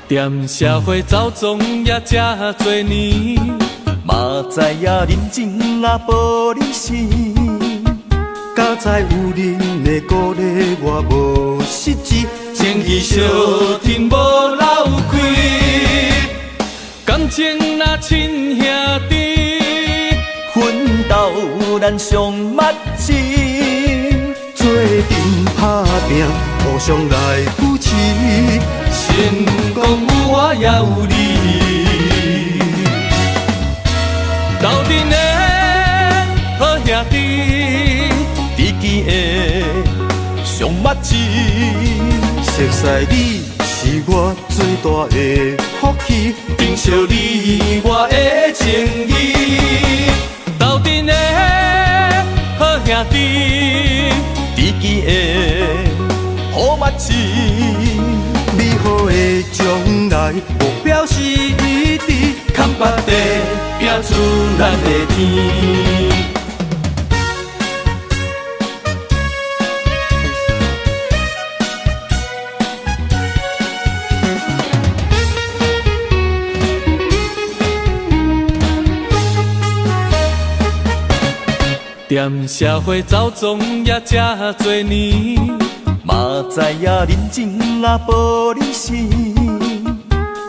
踮社会走总也这多年，嘛知影人情若无理性，敢知有人的鼓励我无实际，情义相挺无漏开，感情若亲兄弟，奋斗咱上目睭，做阵打拼，互相来扶持，成功有我也有你，斗阵的好兄弟，知己的上目睭，熟悉你是我最大的福气，珍惜你我的情义，斗阵的好兄弟，知己的好目睭，美好的将来目标是一致，看北地拼出咱的天。踮社会走总也这多年，嘛知影人情若无理性，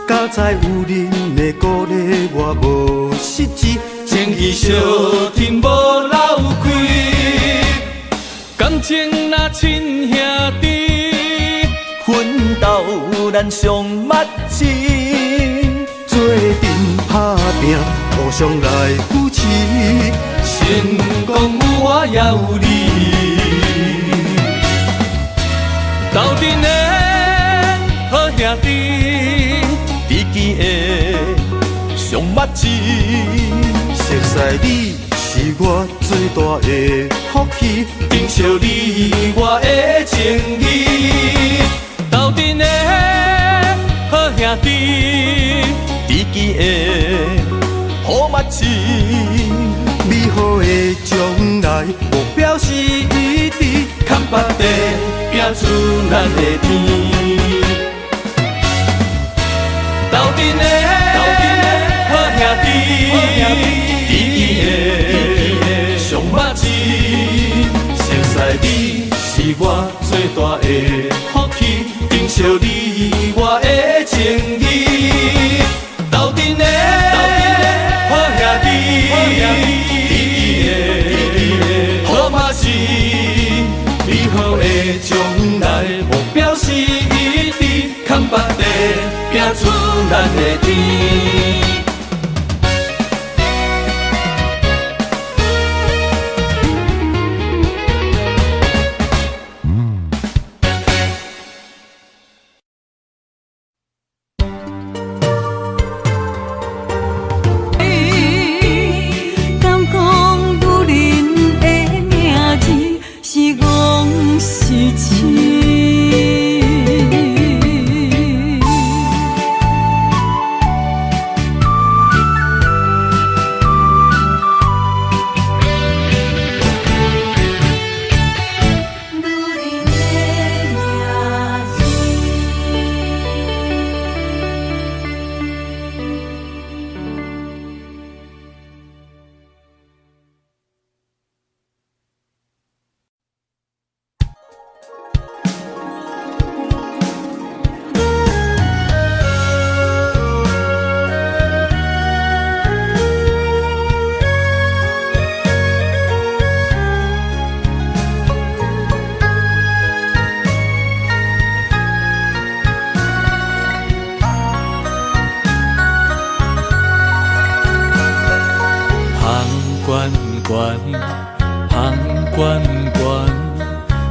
敢知有人的鼓励我无实际，情义相挺无漏开，感情若亲兄弟，奋斗咱上目睭，做阵打拼，互相来扶持，成功有我也有你，斗阵的好兄弟，知己的上目睭，熟悉你是我最大的福气，珍惜你我的情义，斗阵的好兄弟，知己的好目睭，美好的将来目标是一致，看北地拼出咱的天。斗阵的好兄弟，知己的上目睭，熟悉你是我最大的福气，珍惜你我的情义，斗阵的好兄弟，好目睭，美好的将来目标是一致，看北地拼出咱的天。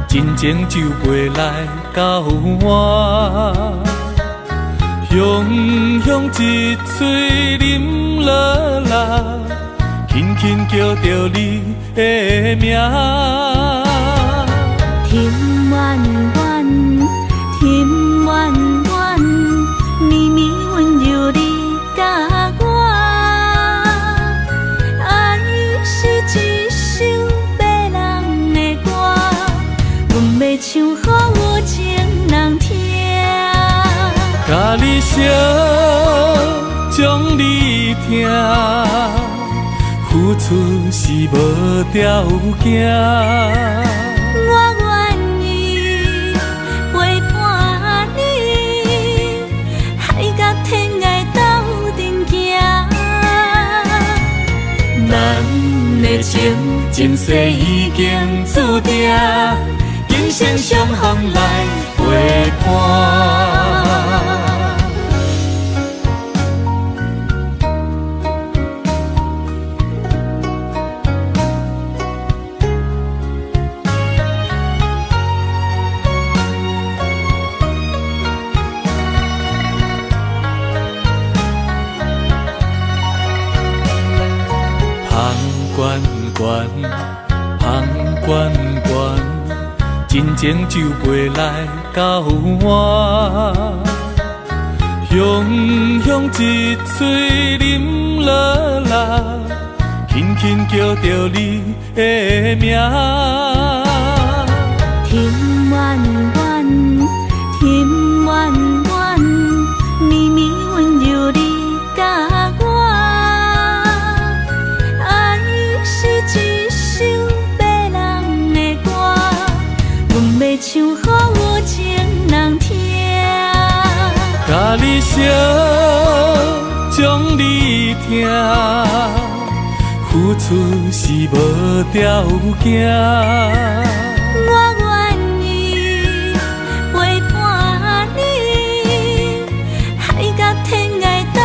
真情就袂来到我，雄雄一嘴啉落来，轻轻叫着你的名。天远远，天远远，绵绵温柔你甲我，爱是一首迷人的歌，阮要唱予有情人听。甲你烧，将你疼，付出是无条件。我愿意陪伴你，海角天涯斗阵行。咱的情，前世已经注定，今生相逢来陪伴。悬悬，真情就袂来到我，雄雄一嘴啉落来，轻轻叫着你的名。天远远，天远远，绵绵温柔你甲我，爱是一首迷人的歌，阮要唱予有情人听。甲你烧，将你疼，付出是无条件。我愿意陪伴你，海角天涯斗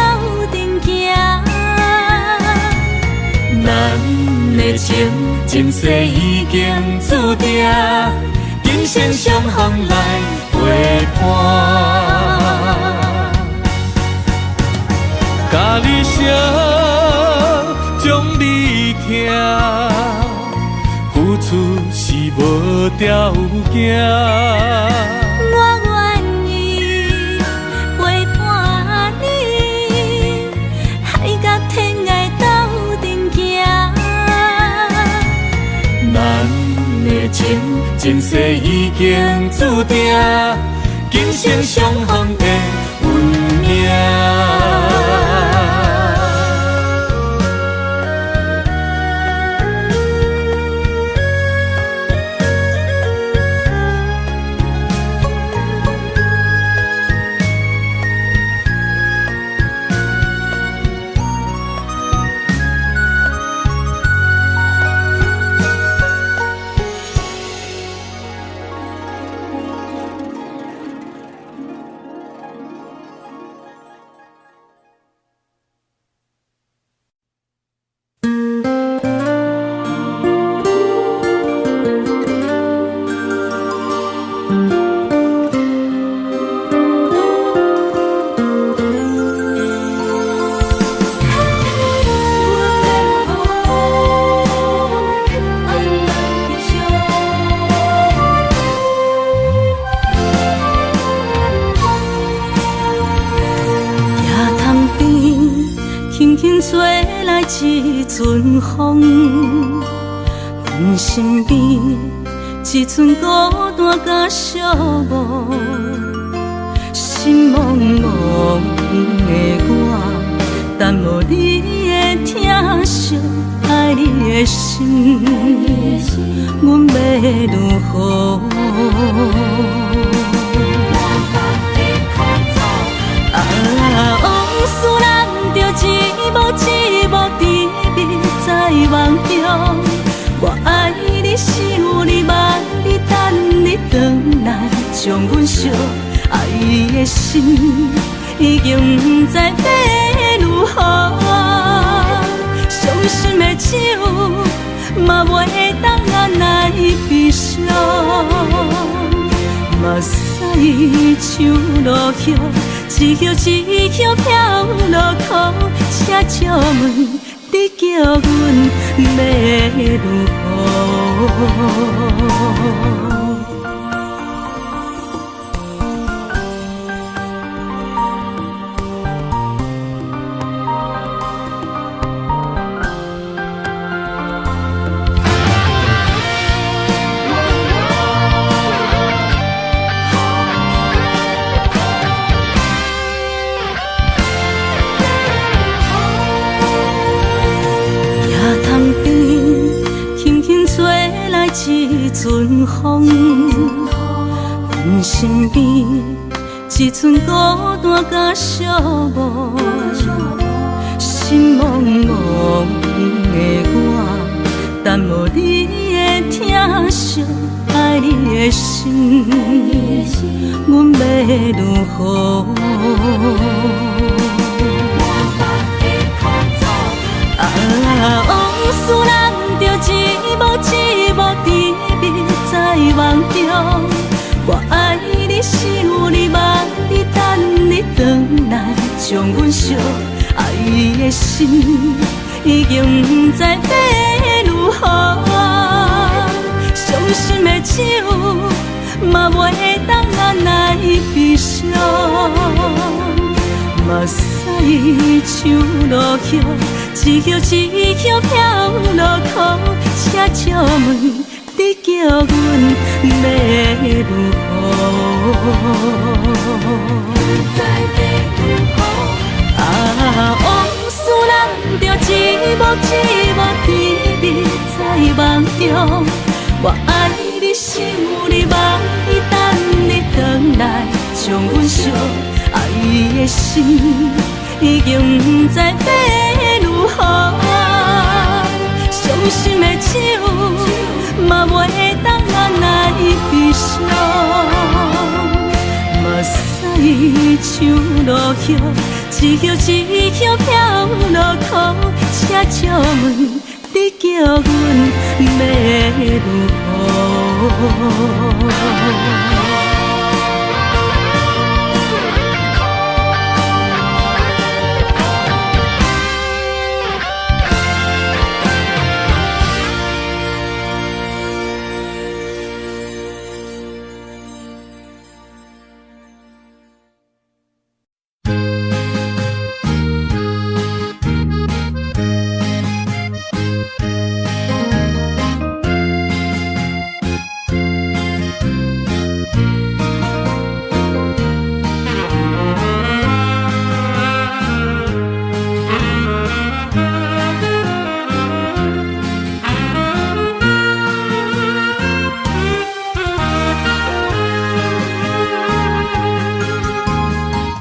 阵行。咱的情，前世已经注定，今生相逢来陪伴。甲你烧，将你疼，付出是无条件。我愿意陪伴你，海角天涯斗阵行。咱的情，前世已经注定，今生相逢的运命。一阵风，阮身边一阵孤单甲寂寞，心茫茫的我，等无你的疼惜，爱你的心，阮要如何？往事人着一幕一幕甜蜜在梦中，我爱你想你望你等你回来，将阮惜爱的心已经不知要如何，伤心的手嘛袂当按来悲伤，目屎像落雨。一叶一叶飘落雨，车借问你叫阮要如何？身边，只剩孤单甲寂寞，心茫茫的我，等无你的疼惜，爱你的心，阮要如何？往事人着寂寞寂寞甜蜜在梦中，我爱你想你望你等你回来，将阮惜爱你的心已经不知要如何，伤心的手嘛袂当按来悲伤，目屎像落雨。一叶一叶飘落土，车借问你叫阮要如何？往事人着寂寞寂寞甜蜜在梦中，我爱你想你望你等你回来，将阮惜爱的心已经不知要如何，伤心的手嘛袂当按来悲伤，目屎像落雨，一叶一叶飘落土，车借问你叫阮要如何？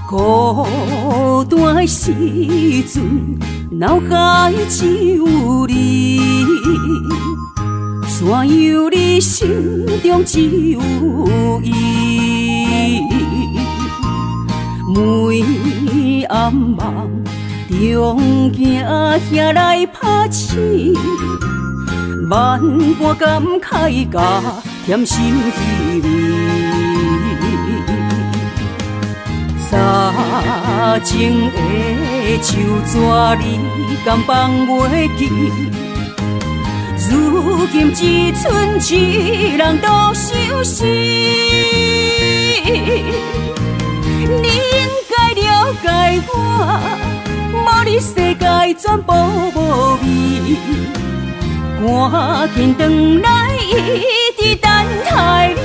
孤单的时阵，脑海只有你，怎样你心中只有伊？每暗梦中惊遐来拍醒，万般感慨甲甜心稀微。早前的手纸你敢放袂记？如今只剩一人独相思。你应该了解我，无你世界全部无味。赶紧回来，一直等待你。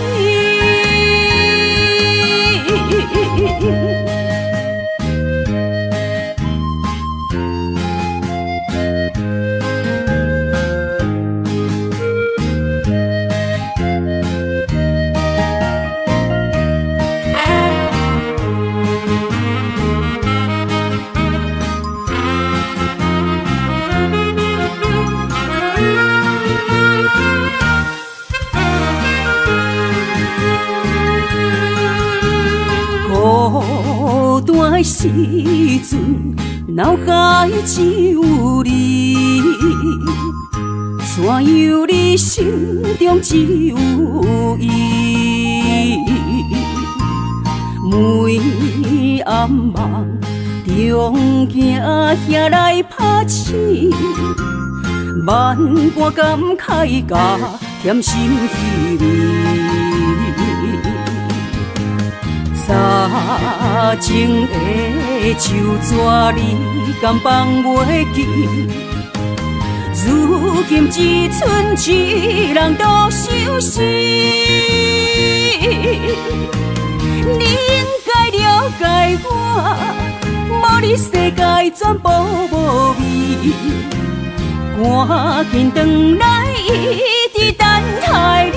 孤单的时阵，脑海只有你，怎样你心中只有伊？每暗梦中惊遐来拍醒，万般感慨甲甜心稀微。早前的手纸你敢放袂记？如今只剩一人独相思。你应该了解我，无你世界全部无味。赶紧回来，一直等待你。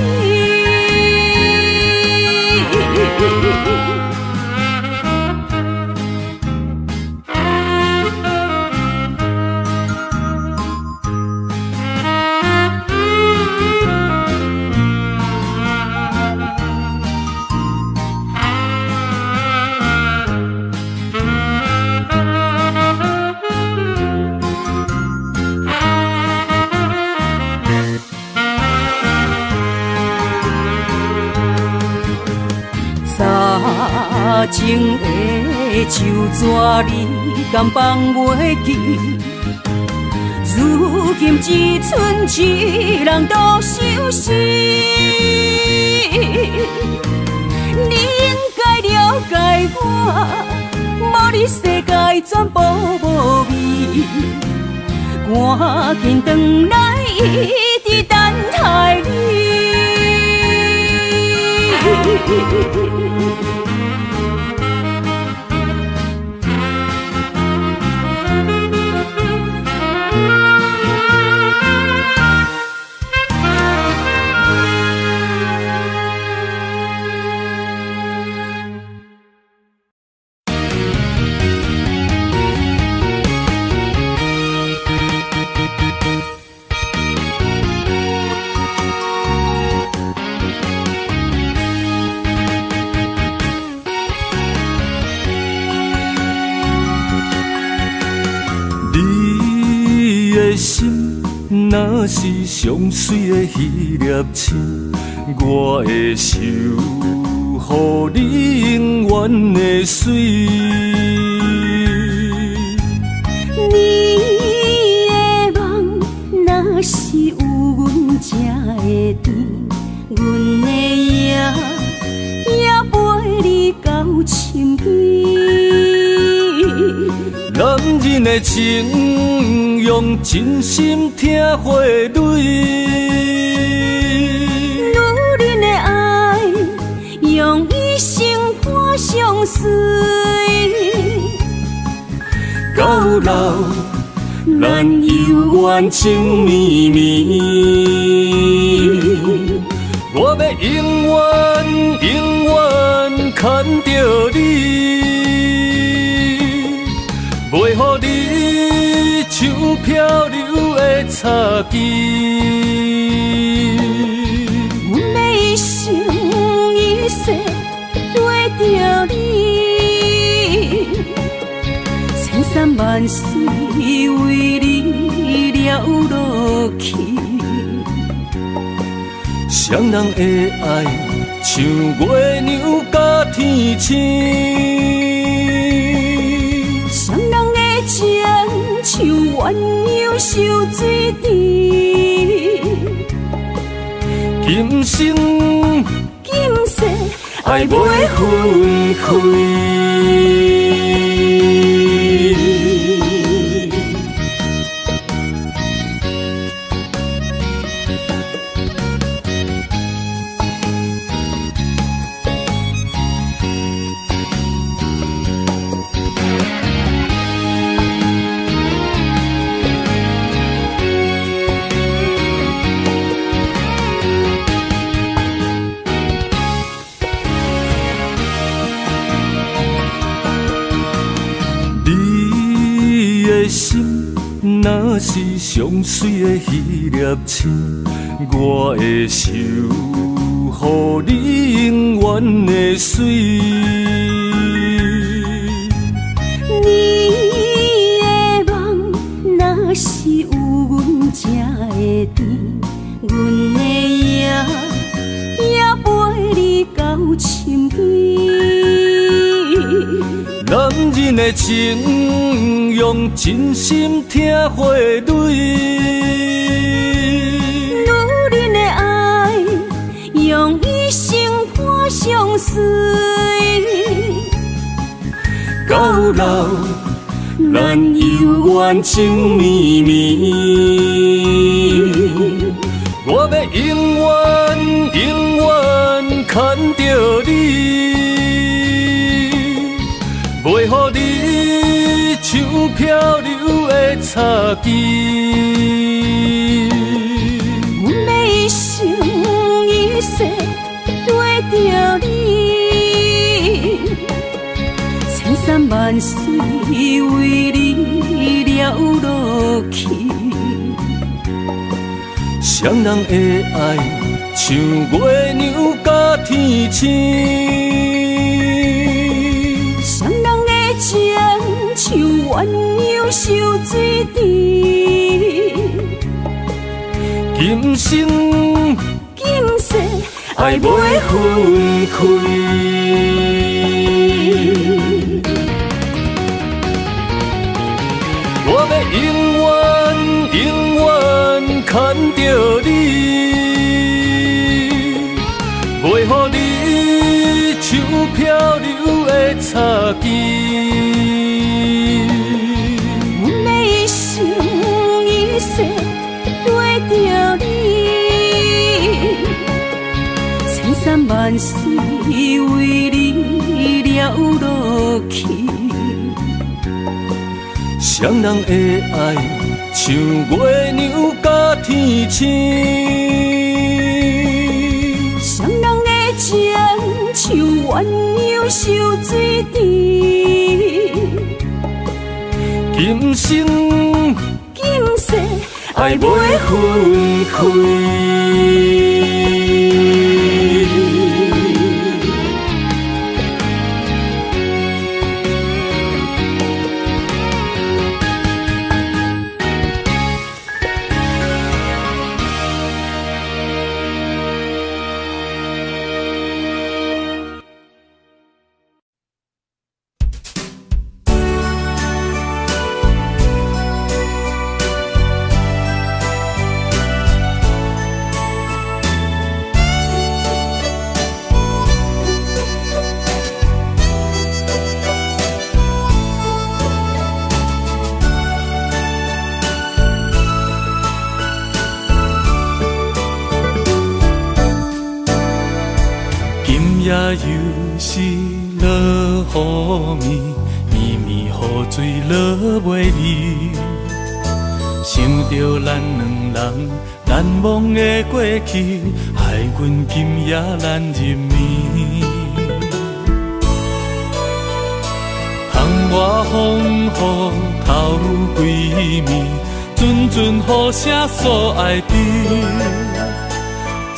情的手纸，你敢放袂记？如今只剩一人独相思，你应该了解我，无你世界全部无味。赶紧回来，一直等待你。若是上水的迄粒星，我会守护你永远的水。你的梦若是有阮才会甜，阮的也陪你到深更。男人的情，用真心听花蕊；女人的爱，用一生伴相随。到老，咱犹原情绵绵。我要永远牵着你。袂予你像漂流的草枝，阮要一生一世跟着你，千山万水为你了落去。双人的爱像月亮甲天星。像鸳鸯收水池，今生今世爱袂分开。若是上水的迄粒星，我会守护你永远的水。你的梦若是有阮才会甜，阮的也陪你到深更。男人的情，用真心听花蕊；女人的爱，用一生伴相随。到老，咱犹原情绵绵。我要永远牵着你。袂予你像漂流的草枝，阮要一生一世跟着你，千山万水为你了落去。双人的爱像月亮甲天星。像鸳鸯收水池，今生今世爱袂分开。插旗。阮要一生一世对着你，千山万水为你了落去。双人的爱像月亮甲天星，双人的情像鸳鸯收水池。今生今世爱袂袂分开。也又是落雨暝，绵绵雨水落袂离。想着咱两人难忘的过去，害阮今夜难入眠。窗外风雨透几暝，阵阵雨声诉爱知。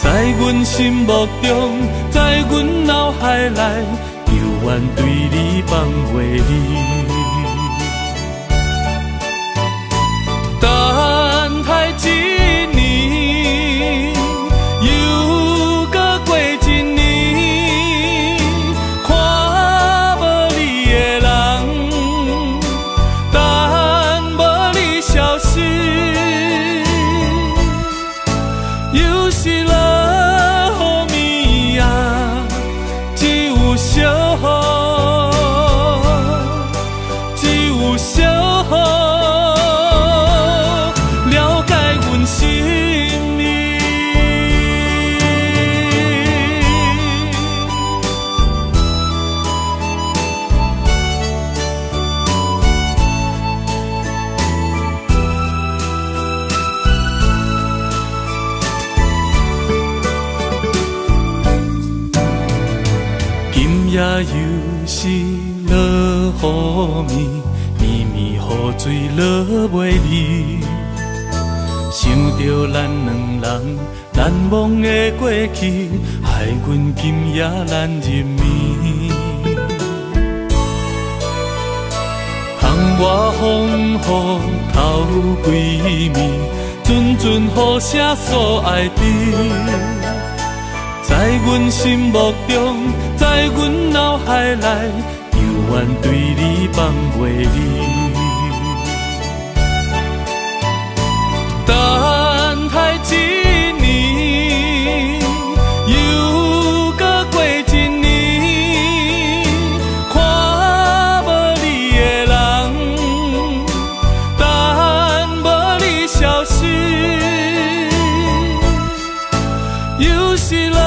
在阮心目中，在阮脑海内，犹原对你放袂离。等待一年，又搁过一年，看无你的人，等无你消失，又是落。也又是落雨暝，绵绵雨水落袂离。想着咱两人难忘的过去，害阮今夜难入眠。窗外风雨透几暝，阵阵雨声诉爱知。在阮心目中，在阮脑海内，犹原对你放袂离。等待一年，又搁过一年，看无你的人，等无你消失，又是落。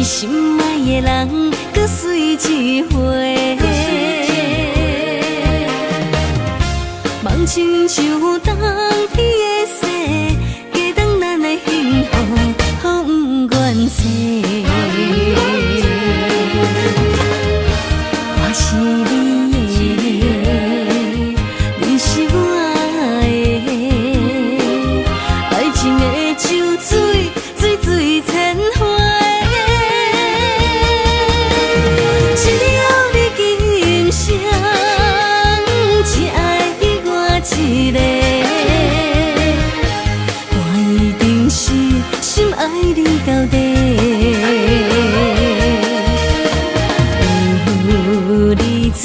心爱的人，搁随一回。梦亲像冬天的雪，加长咱的幸福，予不愿舍。我是你的，你是我的，爱情的酒水，水水千花。一了你今生，只爱我一个，我一定是心爱你到底。有你作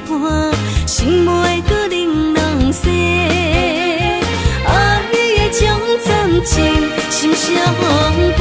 伴，心袂搁玲珑色，爱的将暂停，心相陪。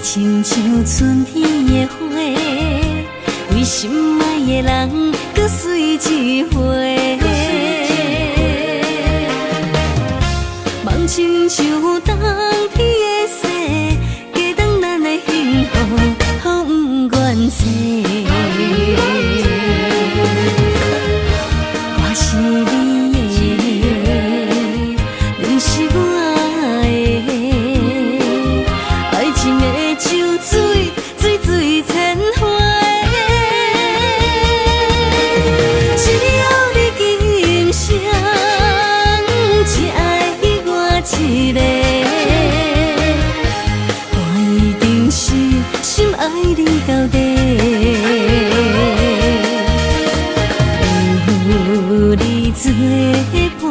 亲像春天的花，为心爱的人，搁随一回。梦亲像冬天的雪，加长咱的幸福，予不愿舍。我是你的，你是我的，爱情的酒水，水水千花。一了你今生，只爱我一个，我一定是心爱你到底。有你作伴，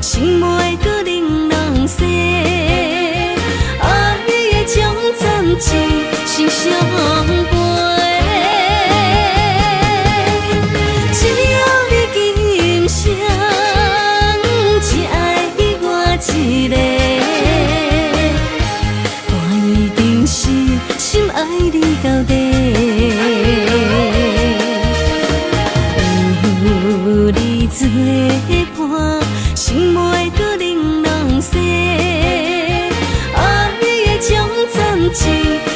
心袂搁玲珑色，爱的将暂停，心相陪。一了你今生，只爱我一个，我一定是心爱你到底。有你作伴，心袂搁玲珑色，爱的将暂停，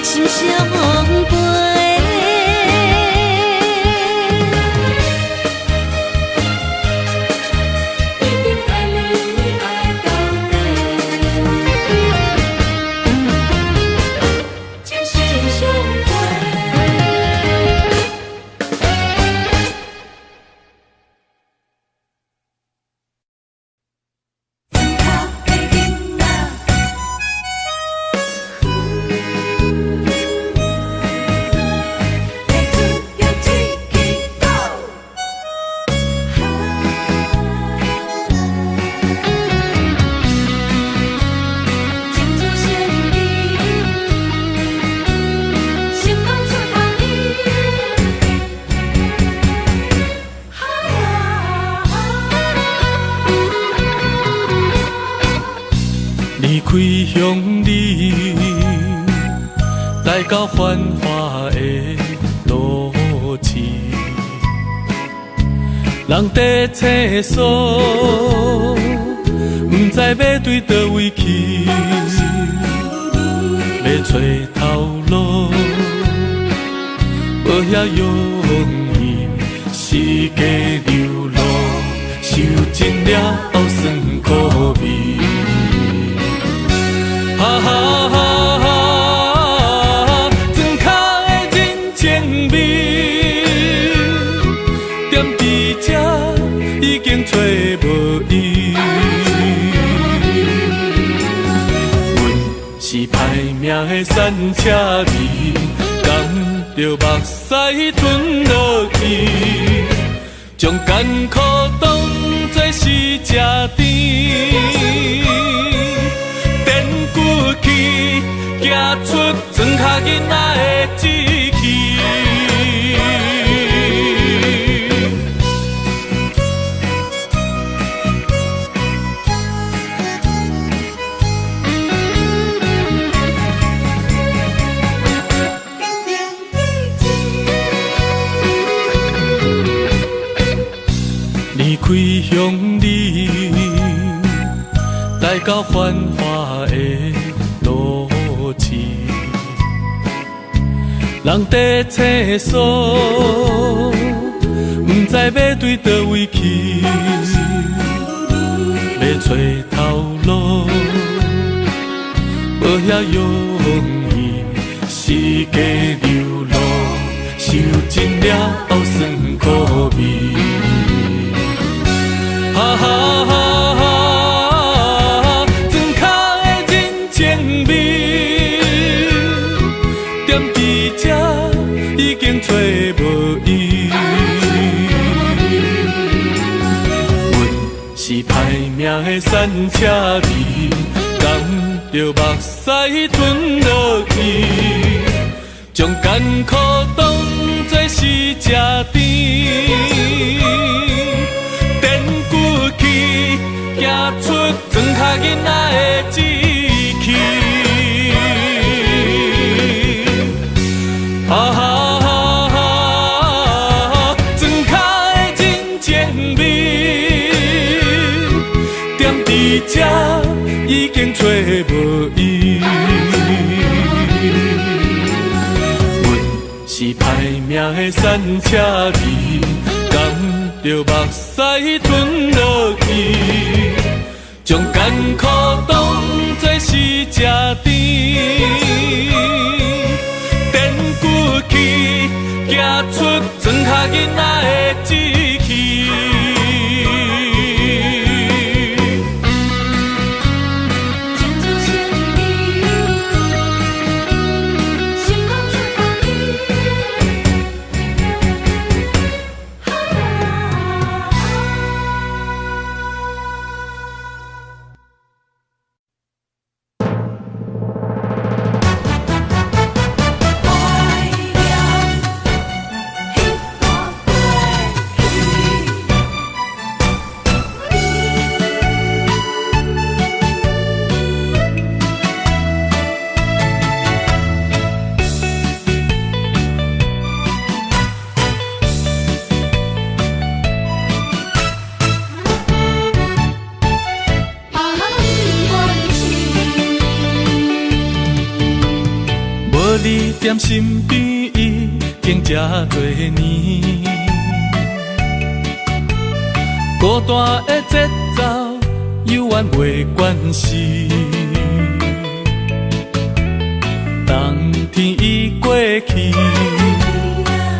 心相陪。开向你，来到繁华的路市，人在厕所，不知要对倒位去，要找头路，无遐容易，世间流浪，受尽了酸苦味。哈哈哈哈，庄脚的人情味，踮伫这已经找无伊。阮是歹命的山车味，甘着目屎吞落去，将艰苦当作是吃甜。到繁华的路市，人在厕所，不知要对倒位去，要找头路，无遐容易，世界流浪，受尽了后酸苦味。哈哈哈哈，庄脚的人情味，踮伫这已经找无伊。阮是歹命的山车味，甘着目屎吞落去，将艰苦当作是吃甜。走出庄脚囡仔的志气，哈哈哈哈！庄脚的人情味，踮伫这已经找无伊。阮是歹命的山车味，甘着目屎吞落去。将艰苦当作是吃甜，踮骨气，走出庄脚囡仔的志气。你踮身边已经这多年，孤单的节奏犹原袂惯势，冬天已过去，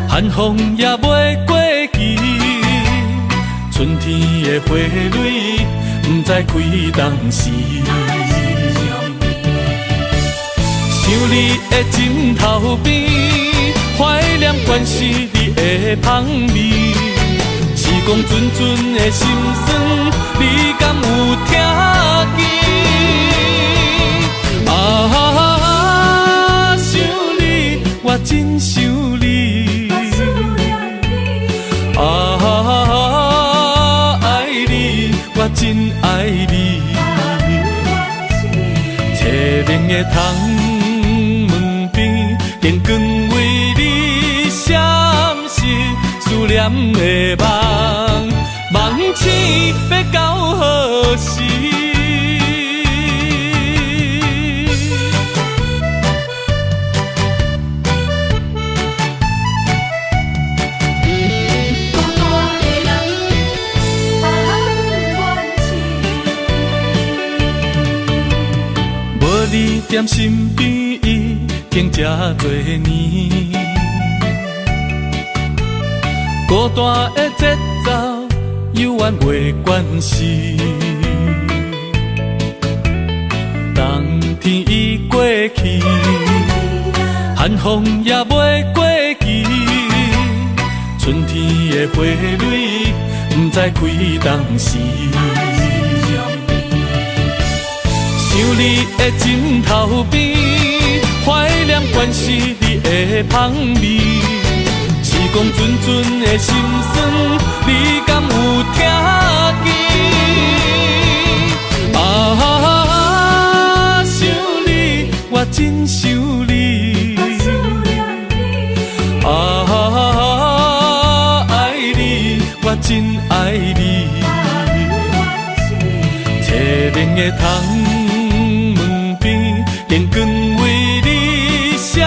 寒风也袂过期，春天的花蕊不知开当时。想你的枕头边，怀念惯是你的香味。时光阵阵的心酸，你敢有听见？啊，想你，我真想你。啊，爱你，我真爱你。凄冷的窗。电光为你闪烁，思念的梦，梦醒要到何时？无你踮身边。经这多年，孤单的节奏犹原袂惯势。冬天已过去，寒风也袂过期，春天的花蕊不知开当时。想你的枕头边。怀念惯是你的香味，时光阵阵的心酸，你敢有听见？啊，想你，我真想你。啊，爱你，我真爱你。凄冷的窗门边，电光为你闪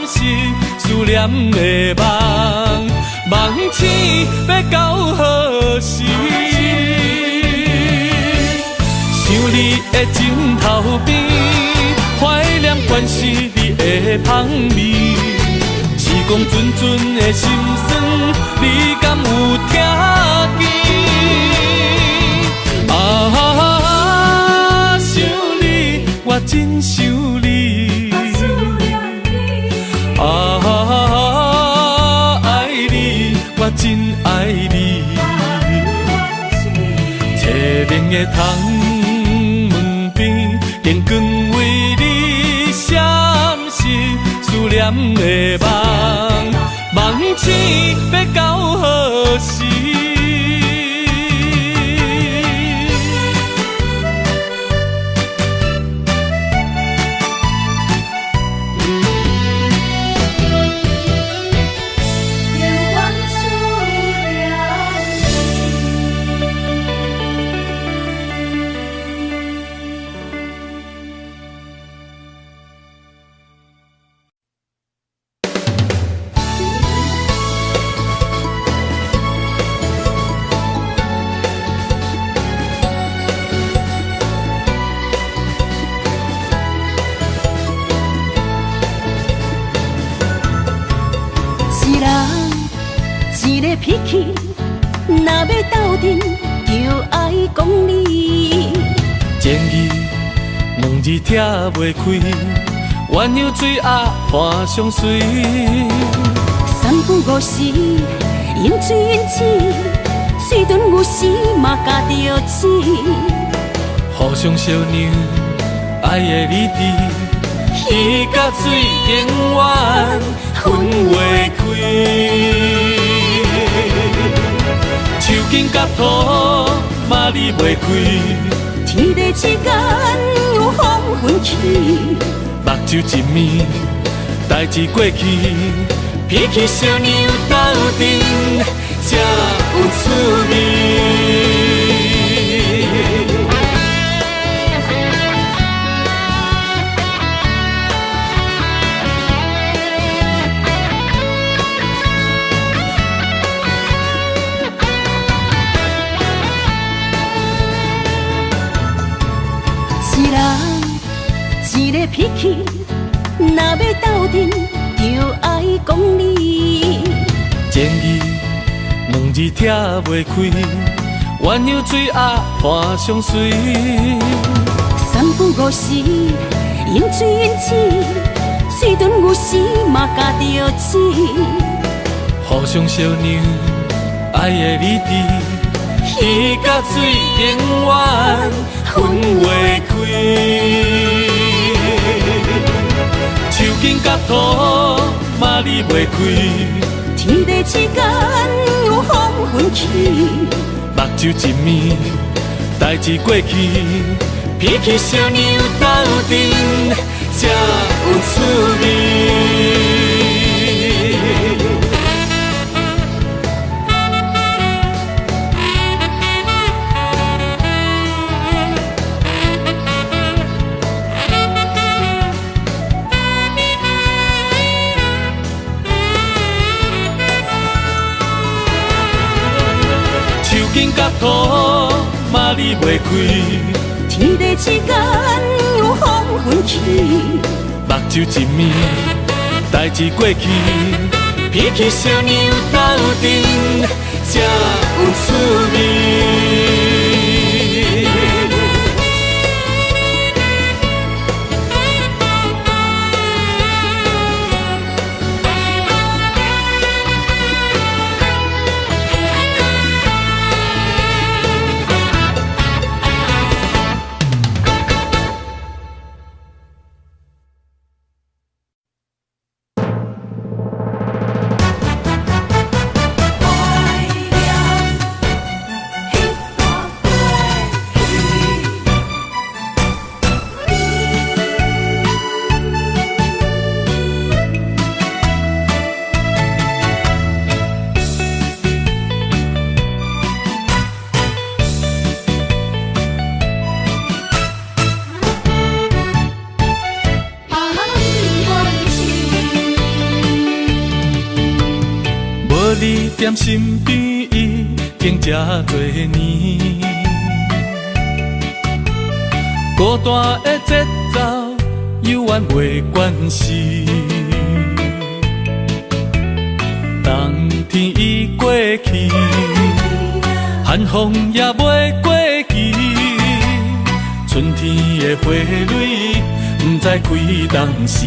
烁，思念的梦，梦醒要到何时？想你的枕头边，怀念关是你的香味。时光阵阵的心酸，你敢有听见？啊，想你，我真想你。啊，爱你，我真爱你。凄冷的窗门边，电光为你闪烁，思念的梦，梦醒要到何时？脾气，若要斗阵，就爱讲理。情义两字拆袂开，鸳鸯水鸭伴相随。三不五时，饮水饮水，嘴唇有时嘛加着刺。互相相让，爱的理智，鱼甲水永远分袂开。手紧甲土嘛离袂开，天地之间有风分起，目睭一暝，代志过去，脾气小娘斗阵才有趣味。一个脾气，若要斗阵，就爱讲理。情义两字拆袂开，鸳鸯水鸭伴相随。三不五时，饮水饮水，嘴唇有时嘛加着刺。互相相让，爱的理智，鱼甲水永远分袂开。手紧甲土嘛离袂开，天地之间有风分起，目睭一暝，代志过去，脾气小娘斗阵才有趣味。紧甲土嘛离袂开，天地之间有风分起，目睭一暝，代志过去，脾气小娘斗阵才有趣味。踮身边已经这多年，孤单的节奏犹原袂惯势，冬天已过去，寒风也袂过期，春天的花蕊不知开当时。